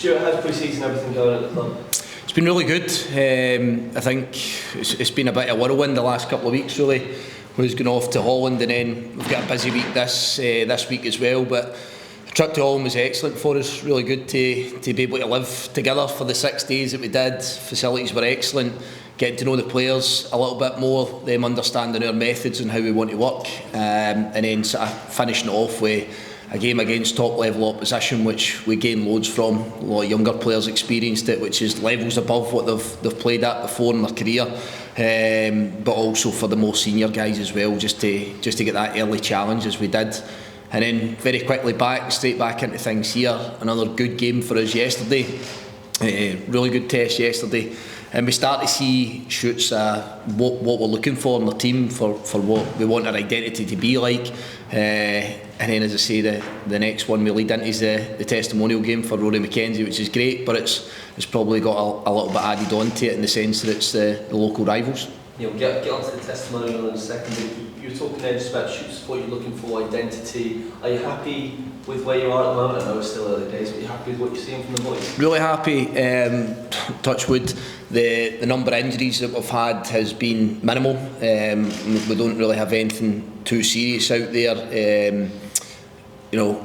Stuart, how's pre-season everything going at the club? It's been really good. I think it's been a bit of a whirlwind the last couple of weeks really. We've gone off to Holland and then we've got a busy week this week as well, but the trip to Holland was excellent for us. Really good to be able to live together for the 6 days that we did. Facilities were excellent. Getting to know the players a little bit more, them understanding our methods and how we want to work, and then sort of finishing it off with a game against top level opposition, which we gained loads from. A lot of younger players experienced it, which is levels above what they've played at before in their career, but also for the more senior guys as well, just to get that early challenge as we did. And then very quickly straight back into things here. Another good game for us yesterday. Really good test yesterday. And we start to see shoots what we're looking for in the team, for what we want our identity to be like. And then, as I say, the next one we lead into is the testimonial game for Rory McKenzie, which is great, but it's probably got a little bit added on to it in the sense that it's the local rivals. Yeah, we'll get onto the testimonial in a second. You were talking there just about shoots, what you're looking for, identity. Are you happy with where you are at the moment? I know it's still early days, but are you happy with what you're seeing from the boys? Really happy. Touch wood, the number of injuries that we've had has been minimal. We don't really have anything too serious out there.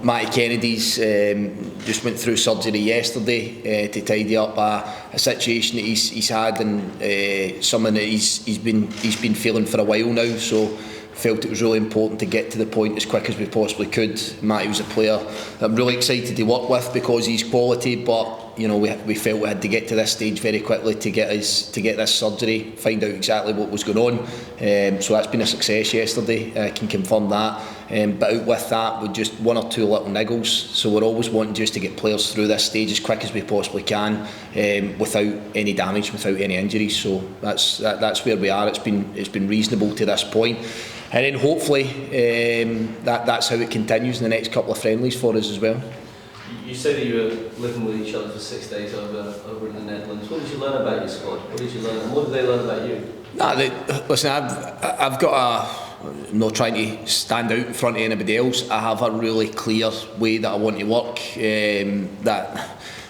Matty Kennedy's just went through surgery yesterday to tidy up a situation that he's had, and something that he's been feeling for a while now. So felt it was really important to get to the point as quick as we possibly could. Matty was a player that I'm really excited to work with because he's quality, but we felt we had to get to this stage very quickly to get this surgery, find out exactly what was going on. So that's been a success yesterday. I can confirm that. But out with that, with just one or two little niggles. So we're always wanting just to get players through this stage as quick as we possibly can, without any damage, without any injuries. So that's where we are. It's been reasonable to this point. And then hopefully that's how it continues in the next couple of friendlies for us as well. You say that you were living with each other for 6 days over in the Netherlands. What did you learn about your squad? What did you learn, and what did they learn about you? Listen, I've got I'm not trying to stand out in front of anybody else. I have a really clear way that I want to work. That,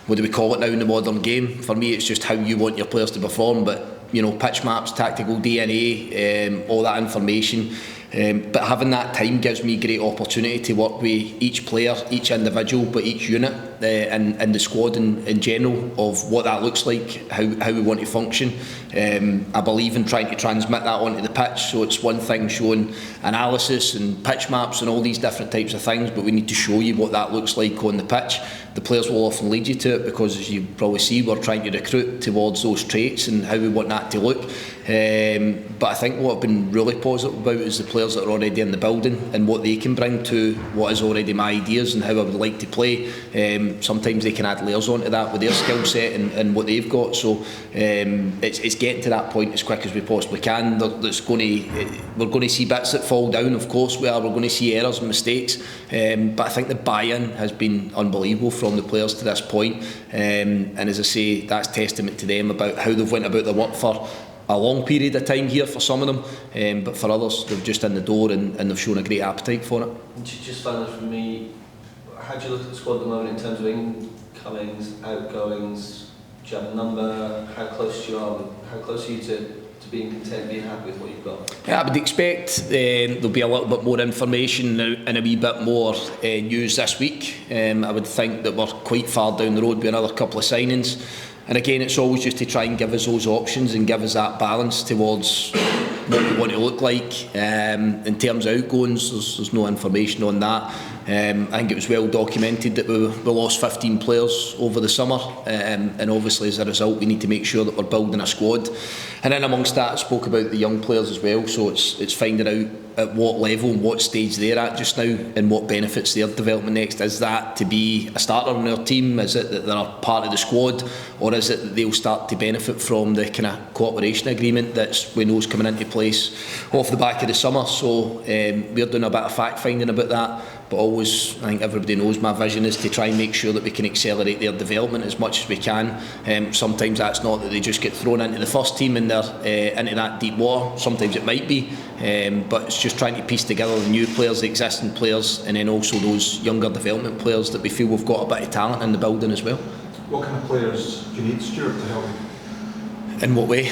what do we call it now in the modern game? For me, it's just how you want your players to perform. But pitch maps, tactical DNA, all that information. But having that time gives me great opportunity to work with each player, each individual, but each unit and the squad in general of what that looks like, how we want to function. I believe in trying to transmit that onto the pitch. So it's one thing showing analysis and pitch maps and all these different types of things, but we need to show you what that looks like on the pitch. The players will often lead you to it because, as you probably see, we're trying to recruit towards those traits and how we want that to look. But I think what I've been really positive about is the players that are already in the building and what they can bring to what is already my ideas and how I would like to play. Sometimes they can add layers onto that with their skill set and what they've got. So it's getting to that point as quick as we possibly can. We're going to see bits that fall down, of course we are. We're going to see errors and mistakes. But I think the buy-in has been unbelievable from the players to this point. And as I say, that's testament to them about how they've went about their work for a long period of time here for some of them, but for others they've just in the door and they've shown a great appetite for it. Just finally from me, how do you look at the squad at the moment in terms of incomings, outgoings? Do you have a number? How close are you to being content, being happy with what you've got? Yeah, I would expect there'll be a little bit more information and a wee bit more news this week. I would think that we're quite far down the road with another couple of signings. And again, it's always just to try and give us those options and give us that balance towards what we want to look like. In terms of outgoings, there's no information on that. I think it was well documented that we lost 15 players over the summer, and obviously as a result we need to make sure that we're building a squad. And then amongst that I spoke about the young players as well, so it's finding out at what level and what stage they're at just now and what benefits their development next. Is that to be a starter on our team? Is it that they're a part of the squad, or is it that they'll start to benefit from the kind of cooperation agreement that we know is coming into place off the back of the summer? So we're doing a bit of fact finding about that, but always, I think everybody knows my vision is to try and make sure that we can accelerate their development as much as we can. Sometimes that's not that they just get thrown into the first team and they're into that deep water. Sometimes it might be, but it's just trying to piece together the new players, the existing players, and then also those younger development players that we feel we've got a bit of talent in the building as well. What kind of players do you need, Stuart, to help you? In what way?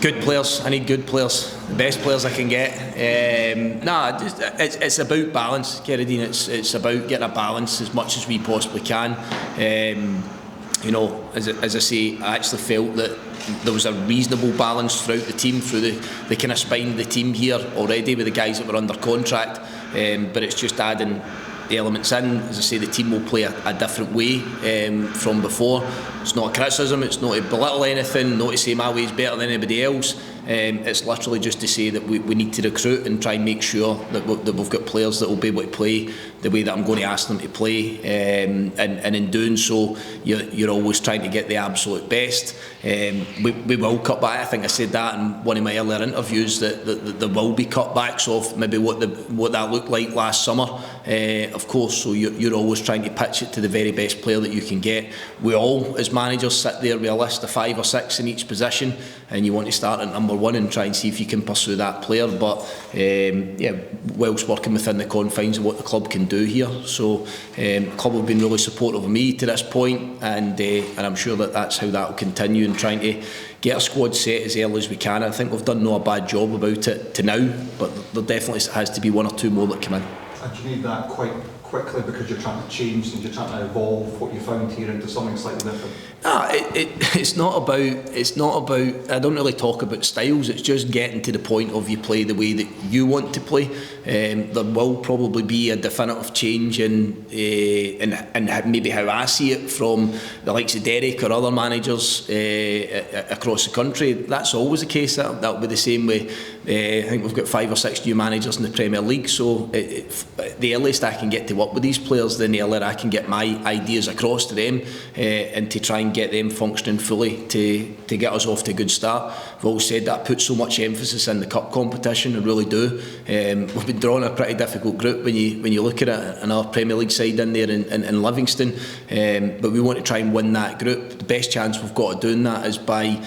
Good players. I need good players. The best players I can get. It's about balance, Geraldine. It's about getting a balance as much as we possibly can. You know, as I say, I actually felt that there was a reasonable balance throughout the team, through the kind of spine of the team here already with the guys that were under contract. But it's just adding the elements in. As I say, the team will play a different way from before. It's not a criticism, it's not to belittle anything, not to say my way is better than anybody else. It's literally just to say that we need to recruit and try and make sure that we've got players that will be able to play the way that I'm going to ask them to play, and in doing so you're always trying to get the absolute best. We will cut back. I think I said that in one of my earlier interviews, that there will be cutbacks of maybe what that looked like last summer, of course. So you're always trying to pitch it to the very best player that you can get. We all as managers sit there with a list of 5 or 6 in each position, and you want to start at number 1 and try and see if you can pursue that player. But whilst working within the confines of what the club can do here. So the club have been really supportive of me to this point, and I'm sure that that's how that will continue, and trying to get our squad set as early as we can. I think we've done no a bad job about it to now, but there definitely has to be 1 or 2 more that come in. And you need that quite quickly because you're trying to change and you're trying to evolve what you found here into something slightly different. It's not about. I don't really talk about styles. It's just getting to the point of you play the way that you want to play. There will probably be a definitive change in maybe how I see it from the likes of Derek or other managers across the country. That's always the case. That'll be the same way. I think we've got 5 or 6 new managers in the Premier League. So the earliest I can get to work with these players, then the earlier I can get my ideas across to them, and to try and get them functioning fully to get us off to a good start. I've always said that I put so much emphasis in the cup competition. I really do. We've been drawn a pretty difficult group when you look at it, and our Premier League side in there in Livingston, but we want to try and win that group. The best chance we've got of doing that is by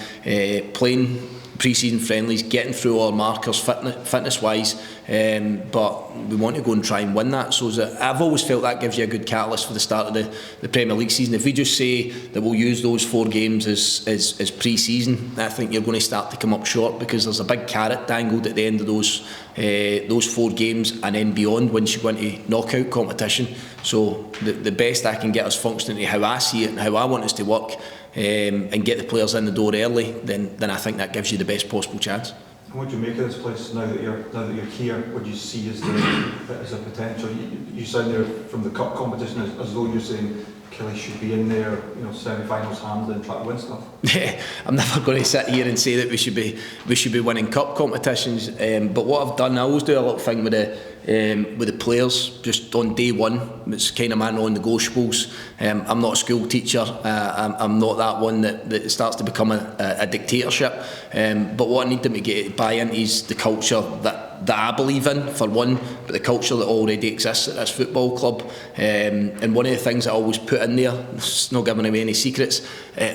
playing pre-season friendlies, getting through our markers fitness wise, but we want to go and try and win that. So I've always felt that gives you a good catalyst for the start of the Premier League season. If we just say that we'll use those 4 games as pre-season, I think you're going to start to come up short, because there's a big carrot dangled at the end of those 4 games and then beyond once you go into knockout competition. So the best I can get us functioning to how I see it and how I want us to work, and get the players in the door early, then I think that gives you the best possible chance. And what do you make of this place now that you're here? What do you see as a potential? You sound there from the cup competition as though you're saying Kelly should be in there, semi-finals, Hampden, try to win stuff. Yeah, I'm never going to sit here and say that we should be winning cup competitions. But what I've done, I always do a little thing with the players just on day one. It's kind of my non-negotiables. I'm not a school teacher. I'm not that one that starts to become a dictatorship. But what I need them to buy into is the culture that I believe in, for one, but the culture that already exists at this football club. And one of the things I always put in there, it's not giving away any secrets,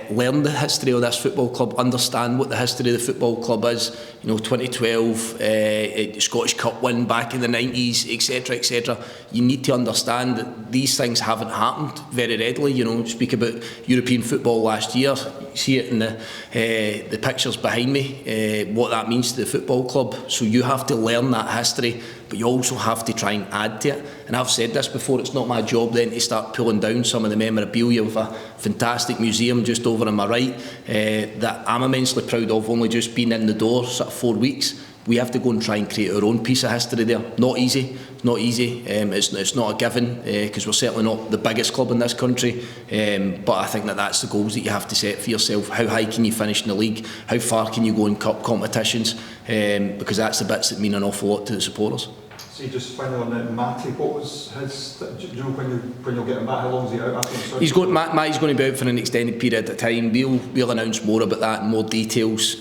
learn the history of this football club, understand what the history of the football club is. 2012, Scottish Cup win back in the 90s, etc, etc. You need to understand that these things haven't happened very readily. Speak about European football last year, you see it in the pictures behind me, what that means to the football club. So you have to learn that history, but you also have to try and add to it. And I've said this before, it's not my job then to start pulling down some of the memorabilia of a fantastic museum just over on my right, that I'm immensely proud of, only just been in the door sort of 4 weeks. We have to go and try and create our own piece of history there. Not easy. It's not a given, because we're certainly not the biggest club in this country, but I think that's the goals that you have to set for yourself. How high can you finish in the league? How far can you go in cup competitions? Because that's the bits that mean an awful lot to the supporters. So just finally on that, Matty, what was his? Do you know when you'll get him back? How long is he out after the surgery? Matty's going to be out for an extended period of time. We'll announce more about that in more details,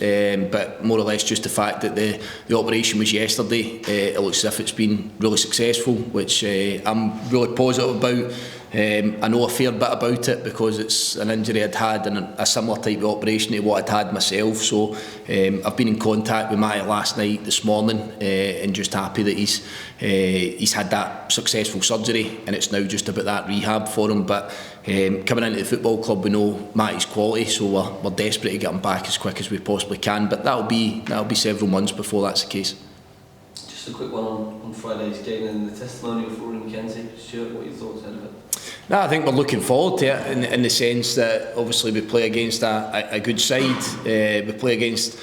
but more or less just the fact that the operation was yesterday. It looks as if it's been really successful, which I'm really positive about. I know a fair bit about it because it's an injury I'd had and a similar type of operation to what I'd had myself. So I've been in contact with Matty last night, this morning, and just happy that he's had that successful surgery, and it's now just about that rehab for him. But Coming into the football club, we know Matty's quality, so we're desperate to get him back as quick as we possibly can, but that'll be several months before that's the case. Just a quick one on Friday's game and the testimonial for Rory McKenzie. Stuart, what are your thoughts out of it? No, I think we're looking forward to it in the sense that obviously we play against a good side, we play against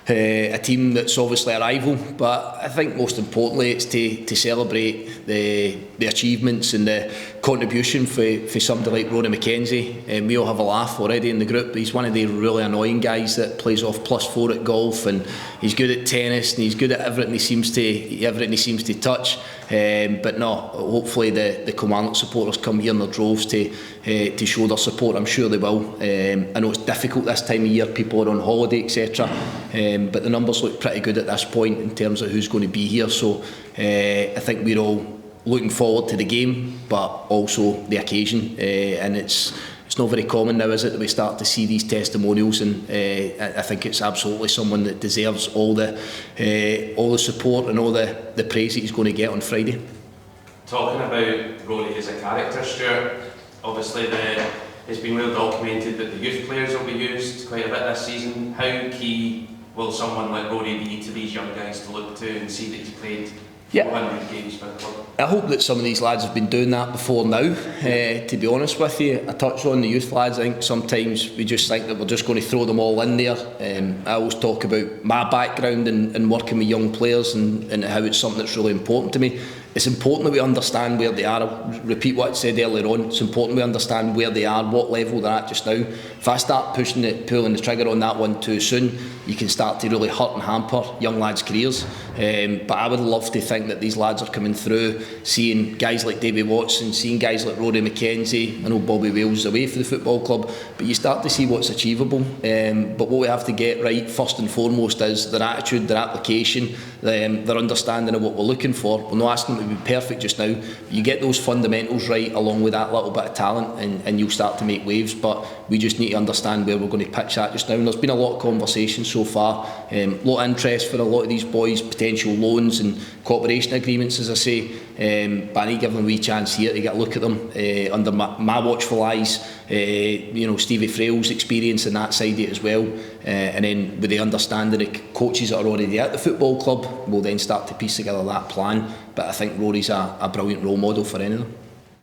a team that's obviously a rival, but I think most importantly it's to celebrate the achievements and the contribution for somebody like Rory McKenzie. We all have a laugh already in the group, but he's one of the really annoying guys that plays off +4 at golf, and he's good at tennis and he's good at everything he seems to touch. But no, hopefully the Kilmarnock supporters come here in their droves to show their support. I'm sure they will. I know it's difficult this time of year, people are on holiday, etc. But the numbers look pretty good at this point in terms of who's going to be here. So I think we're all looking forward to the game, but also the occasion. And it's not very common now, is it, that we start to see these testimonials, and I think it's absolutely someone that deserves all the support and all the praise that he's going to get on Friday. Talking about Rory as a character, Stuart, obviously it's been well documented that the youth players will be used quite a bit this season. How key will someone like Rory be to these young guys to look to and see that he's played 400 games for the club? I hope that some of these lads have been doing that before now, to be honest with you. I touched on the youth lads. I think sometimes we just think that we're just going to throw them all in there. I always talk about my background and working with young players and how it's something that's really important to me. It's important that we understand where they are. I'll repeat what I said earlier on. It's important we understand where they are, what level they're at just now. If I start pulling the trigger on that one too soon, you can start to really hurt and hamper young lads' careers. But I would love to think that these lads are coming through, seeing guys like David Watson, seeing guys like Rory McKenzie. I know Bobby Wales is away for the football club, but you start to see what's achievable. But what we have to get right first and foremost is their attitude, their application, their understanding of what we're looking for. We're not asking them to be perfect just now. You get those fundamentals right along with that little bit of talent, and you'll start to make waves. But we just need to understand where we're going to pitch that just now. And there's been a lot of conversation so far, a lot of interest for a lot of these boys, potential loans and cooperation agreements, as I say. But I need to give them a wee chance here to get a look at them under my watchful eyes. Stevie Frail's experience in that side of it as well, and then with the understanding of coaches that are already at the football club, we'll then start to piece together that plan. But I think Rory's a brilliant role model for any of them.